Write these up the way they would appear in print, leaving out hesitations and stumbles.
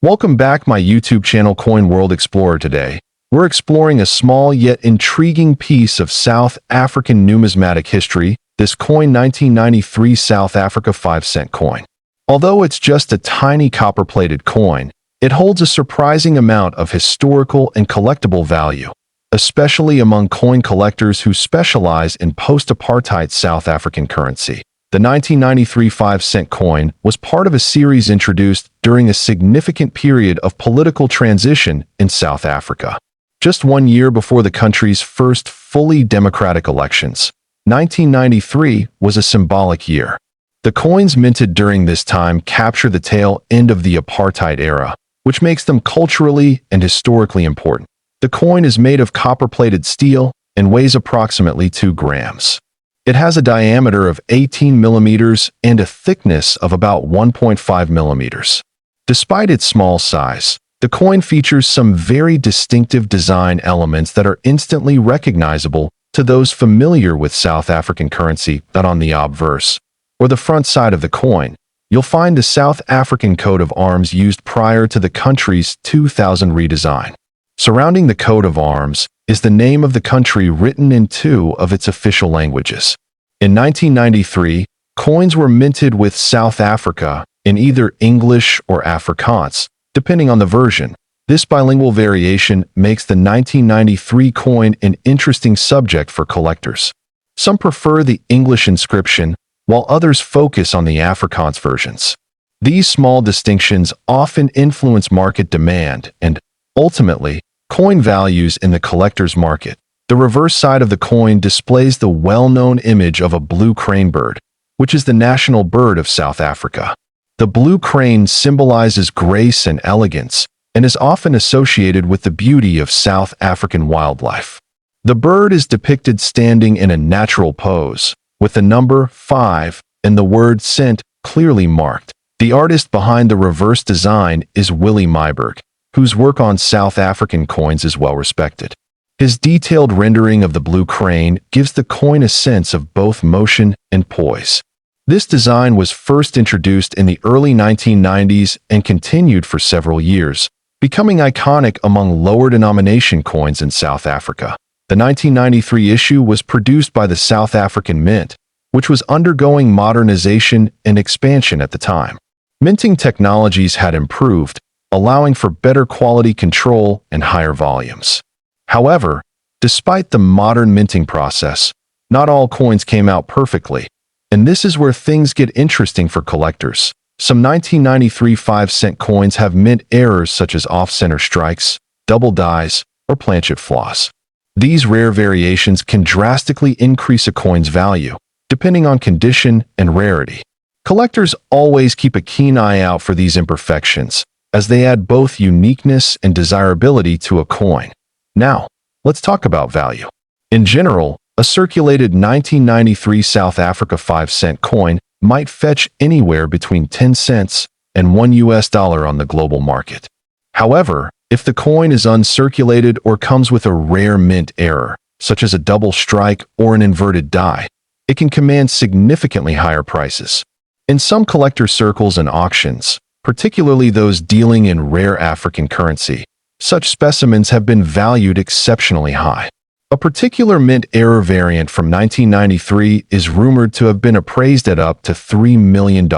Welcome back my YouTube channel Coin World Explorer. Today, we're exploring a small yet intriguing piece of South African numismatic history, this coin 1993 South Africa 5-cent coin. Although it's just a tiny copper-plated coin, it holds a surprising amount of historical and collectible value, especially among coin collectors who specialize in post-apartheid South African currency. The 1993 5-cent coin was part of a series introduced during a significant period of political transition in South Africa. Just 1 year before the country's first fully democratic elections, 1993 was a symbolic year. The coins minted during this time capture the tail end of the apartheid era, which makes them culturally and historically important. The coin is made of copper-plated steel and weighs approximately 2 grams. It has a diameter of 18 millimeters and a thickness of about 1.5 millimeters. Despite its small size, the coin features some very distinctive design elements that are instantly recognizable to those familiar with South African currency. That on the obverse, or the front side of the coin, you'll find the South African coat of arms used prior to the country's 2000 redesign. Surrounding the coat of arms is the name of the country written in 2 of its official languages. In 1993, coins were minted with South Africa in either English or Afrikaans, depending on the version. This bilingual variation makes the 1993 coin an interesting subject for collectors. Some prefer the English inscription, while others focus on the Afrikaans versions. These small distinctions often influence market demand and, ultimately, coin values in the collector's market. The reverse side of the coin displays the well-known image of a blue crane bird, which is the national bird of South Africa. The blue crane symbolizes grace and elegance and is often associated with the beauty of South African wildlife. The bird is depicted standing in a natural pose, with the number 5 and the word cent clearly marked. The artist behind the reverse design is Willie Myburgh, whose work on South African coins is well respected. His detailed rendering of the blue crane gives the coin a sense of both motion and poise. This design was first introduced in the early 1990s and continued for several years, becoming iconic among lower denomination coins in South Africa. The 1993 issue was produced by the South African Mint, which was undergoing modernization and expansion at the time. Minting technologies had improved, allowing for better quality control and higher volumes. However, despite the modern minting process, not all coins came out perfectly, and this is where things get interesting for collectors. Some 1993 5-cent coins have mint errors such as off-center strikes, double dies, or planchet flaws. These rare variations can drastically increase a coin's value, depending on condition and rarity. Collectors always keep a keen eye out for these imperfections, as they add both uniqueness and desirability to a coin. Now, let's talk about value. In general, a circulated 1993 South Africa 5-cent coin might fetch anywhere between 10 cents and $1 on the global market. However, if the coin is uncirculated or comes with a rare mint error, such as a double strike or an inverted die, it can command significantly higher prices. In some collector circles and auctions, particularly those dealing in rare African currency, such specimens have been valued exceptionally high. A particular mint error variant from 1993 is rumored to have been appraised at up to $3 million.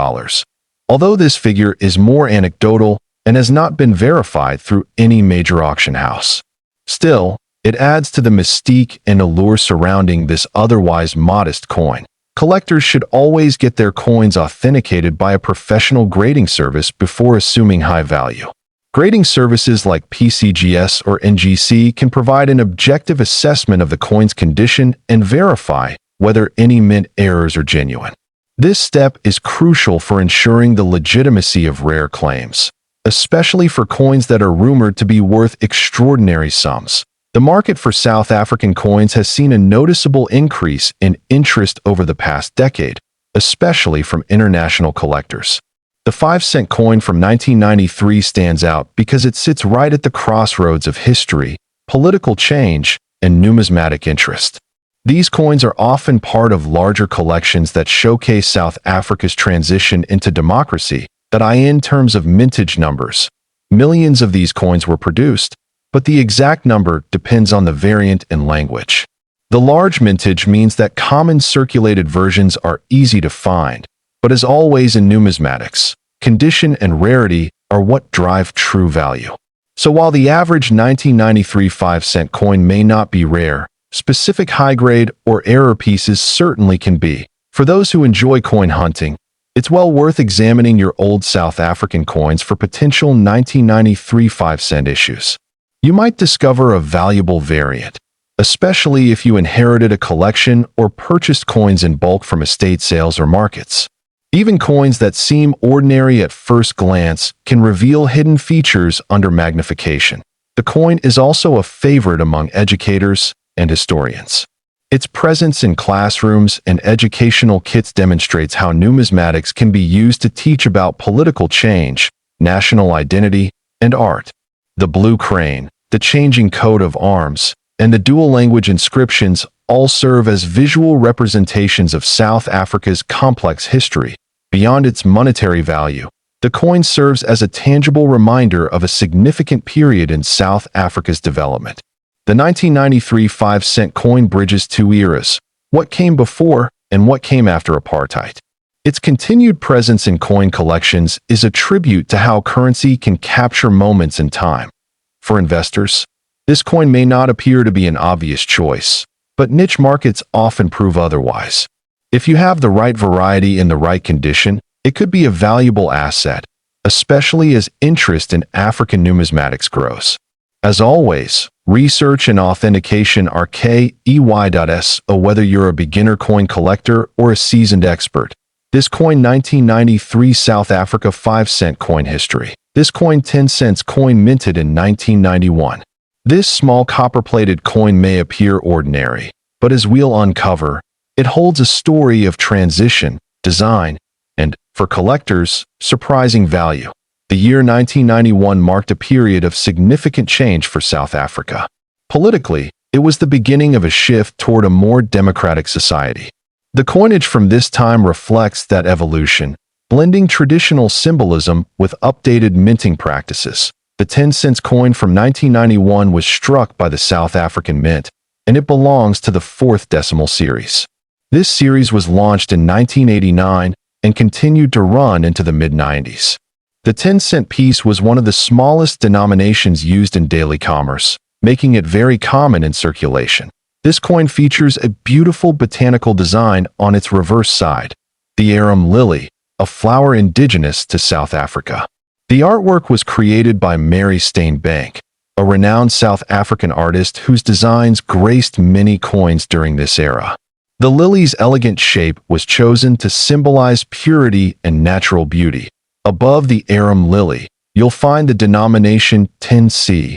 Although this figure is more anecdotal and has not been verified through any major auction house. Still, it adds to the mystique and allure surrounding this otherwise modest coin. Collectors should always get their coins authenticated by a professional grading service before assuming high value. Grading services like PCGS or NGC can provide an objective assessment of the coin's condition and verify whether any mint errors are genuine. This step is crucial for ensuring the legitimacy of rare claims, especially for coins that are rumored to be worth extraordinary sums. The market for South African coins has seen a noticeable increase in interest over the past decade, especially from international collectors. The 5-cent coin from 1993 stands out because it sits right at the crossroads of history, political change, and numismatic interest. These coins are often part of larger collections that showcase South Africa's transition into democracy, that in terms of mintage numbers. Millions of these coins were produced, but the exact number depends on the variant and language. The large mintage means that common circulated versions are easy to find, but as always in numismatics, condition and rarity are what drive true value. So while the average 1993 5-cent coin may not be rare, specific high-grade or error pieces certainly can be. For those who enjoy coin hunting, it's well worth examining your old South African coins for potential 1993 5-cent issues. You might discover a valuable variant, especially if you inherited a collection or purchased coins in bulk from estate sales or markets. Even coins that seem ordinary at first glance can reveal hidden features under magnification. The coin is also a favorite among educators and historians. Its presence in classrooms and educational kits demonstrates how numismatics can be used to teach about political change, national identity, and art. The blue crane, the changing coat of arms, and the dual-language inscriptions all serve as visual representations of South Africa's complex history. Beyond its monetary value, the coin serves as a tangible reminder of a significant period in South Africa's development. The 1993 5-cent coin bridges two eras, what came before and what came after apartheid. Its continued presence in coin collections is a tribute to how currency can capture moments in time. For investors, this coin may not appear to be an obvious choice, but niche markets often prove otherwise. If you have the right variety in the right condition, it could be a valuable asset, especially as interest in African numismatics grows. As always, research and authentication are key. Whether you're a beginner coin collector or a seasoned expert. This coin 1993 South Africa 5-cent coin history. This coin 10 cents coin minted in 1991. This small copper-plated coin may appear ordinary, but as we'll uncover, it holds a story of transition, design, and, for collectors, surprising value. The year 1991 marked a period of significant change for South Africa. Politically, it was the beginning of a shift toward a more democratic society. The coinage from this time reflects that evolution, blending traditional symbolism with updated minting practices. The 10 cents coin from 1991 was struck by the South African Mint, and it belongs to the 4th decimal series. This series was launched in 1989 and continued to run into the mid-90s. The 10-cent piece was one of the smallest denominations used in daily commerce, making it very common in circulation. This coin features a beautiful botanical design on its reverse side, the arum lily, a flower indigenous to South Africa. The artwork was created by Mary Steenbank, a renowned South African artist whose designs graced many coins during this era. The lily's elegant shape was chosen to symbolize purity and natural beauty. Above the arum lily, you'll find the denomination 10C,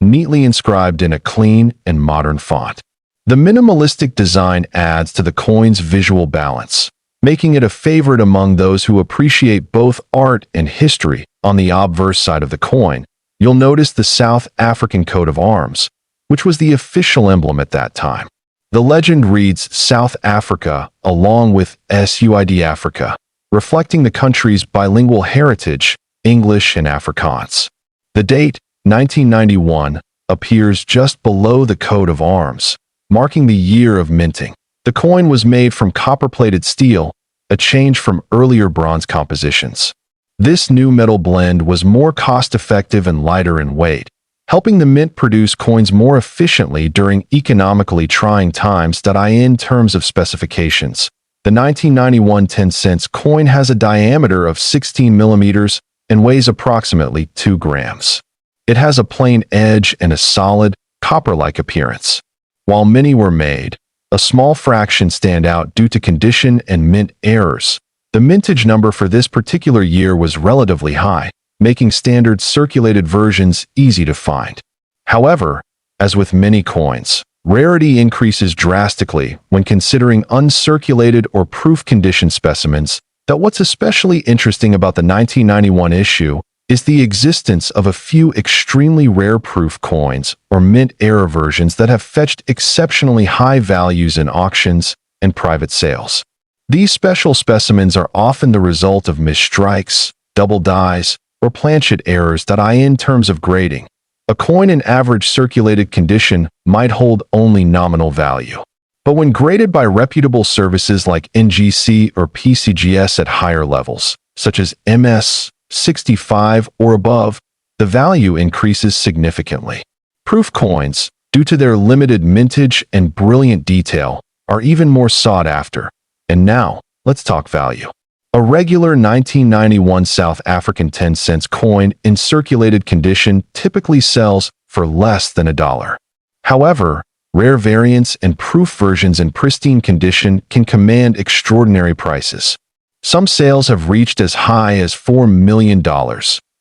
neatly inscribed in a clean and modern font. The minimalistic design adds to the coin's visual balance, making it a favorite among those who appreciate both art and history. On the obverse side of the coin, you'll notice the South African coat of arms, which was the official emblem at that time. The legend reads South Africa along with SUID Africa, reflecting the country's bilingual heritage, English and Afrikaans. The date, 1991, appears just below the coat of arms, marking the year of minting. The coin was made from copper-plated steel, a change from earlier bronze compositions. This new metal blend was more cost-effective and lighter in weight, helping the mint produce coins more efficiently during economically trying times. In terms of specifications, the 1991 10 cents coin has a diameter of 16 millimeters and weighs approximately 2 grams. It has a plain edge and a solid, copper-like appearance. While many were made, a small fraction stand out due to condition and mint errors. The mintage number for this particular year was relatively high, making standard circulated versions easy to find. However, as with many coins, rarity increases drastically when considering uncirculated or proof condition specimens. What's especially interesting about the 1991 issue is the existence of a few extremely rare proof coins or mint error versions that have fetched exceptionally high values in auctions and private sales. These special specimens are often the result of misstrikes, double dies, or planchet errors in terms of grading. A coin in average circulated condition might hold only nominal value. But when graded by reputable services like NGC or PCGS at higher levels, such as MS 65 or above, the value increases significantly. Proof coins, due to their limited mintage and brilliant detail, are even more sought after. And now, let's talk value. A regular 1991 South African 10-cent coin in circulated condition typically sells for less than $1. However, rare variants and proof versions in pristine condition can command extraordinary prices. Some sales have reached as high as $4 million,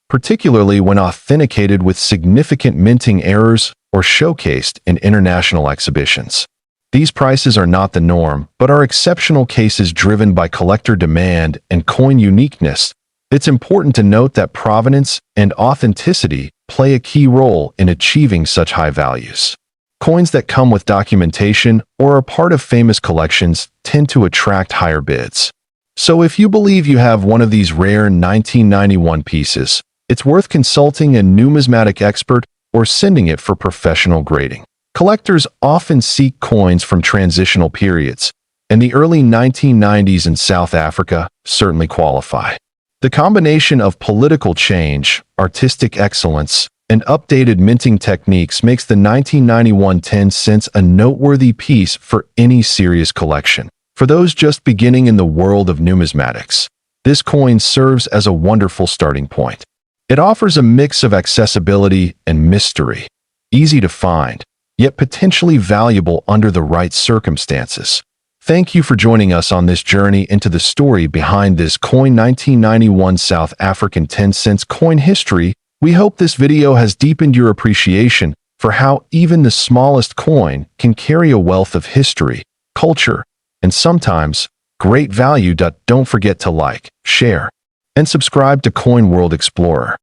particularly when authenticated with significant minting errors or showcased in international exhibitions. These prices are not the norm, but are exceptional cases driven by collector demand and coin uniqueness. It's important to note that provenance and authenticity play a key role in achieving such high values. Coins that come with documentation or are part of famous collections tend to attract higher bids. So if you believe you have one of these rare 1991 pieces, it's worth consulting a numismatic expert or sending it for professional grading. Collectors often seek coins from transitional periods, and the early 1990s in South Africa certainly qualify. The combination of political change, artistic excellence, and updated minting techniques makes the 1991 10 cents a noteworthy piece for any serious collection. For those just beginning in the world of numismatics, this coin serves as a wonderful starting point. It offers a mix of accessibility and mystery, easy to find, yet potentially valuable under the right circumstances. Thank you for joining us on this journey into the story behind this coin 1991 South African 10 cents coin history. We hope this video has deepened your appreciation for how even the smallest coin can carry a wealth of history, culture, and sometimes great value. Don't forget to like, share, and subscribe to Coin World Explorer.